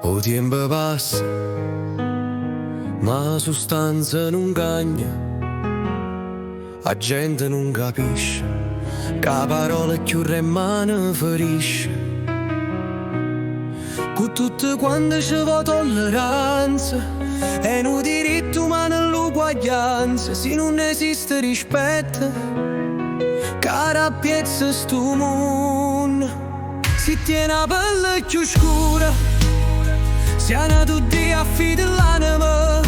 O tempo passa, ma la sostanza non cagna. La gente non capisce che la parola più rimane ferisce. Con tutte quante ci va tolleranza e un diritto umano e l'uguaglianza. Se non esiste rispetto, cara piezza sto mondo. Si tiene la pelle più scura, siamo tutti a fide dell'anima.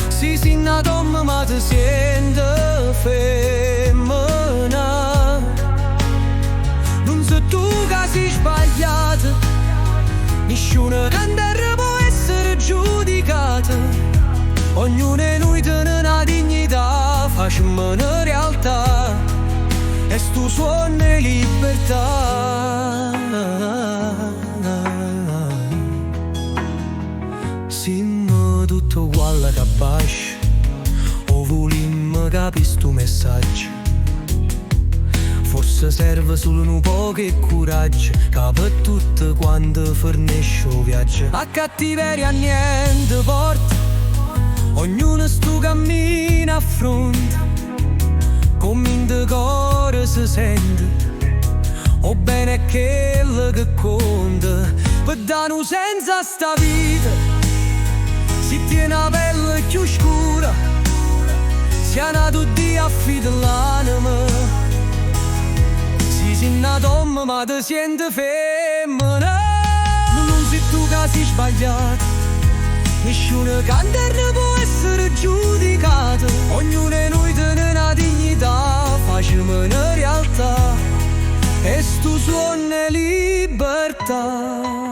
Si sinna donna ma ti sente femmina. Non sei tu che sei sbagliata, nessuno canterà può essere giudicata. Ognuno di noi tiene una dignità, facciamo una realtà e stu suono è libertà. Siamo tutto uguale capace, o volimmo capire sto messaggio. Forse serve solo un po' che coraggio, che per tutte quante fornisce un viaggio. A cattiveria niente porta, ognuno sto cammino affronta. Come in cuore si sente, o bene è quello che conta. Per dare un senso a sta vita, si tiene la pelle più scura, siamo tutti a fide dell'anima. Si sinna donna ma ti sente femmina. Non sei tu che sei sbagliata, nessuno canterà può essere giudicato. Ognuno di noi tiene una dignità, facciamo una realtà e stu suono è libertà.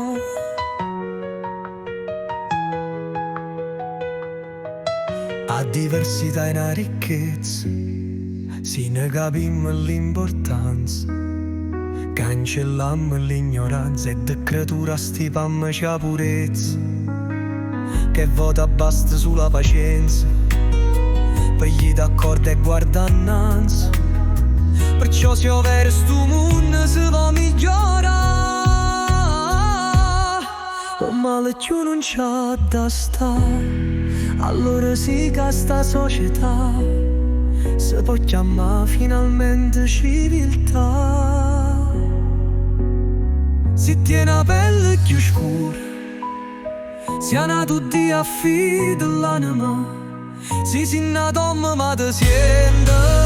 A diversità è una ricchezza, si ne capiamo l'importanza. Cancellammo l'ignoranza e de creatura stipammo c'è purezza. Che vota basta sulla pacienza, per gli d'accordo e guarda innanzi. Perciò se ovvero sto mondo si va migliorare, o male più non c'ha da stare. Allora sì che sta società si può chiamare finalmente civiltà. Si tiene la pelle più scura, siamo tutti a fide dell'anima. Si sinna donna ma ti sente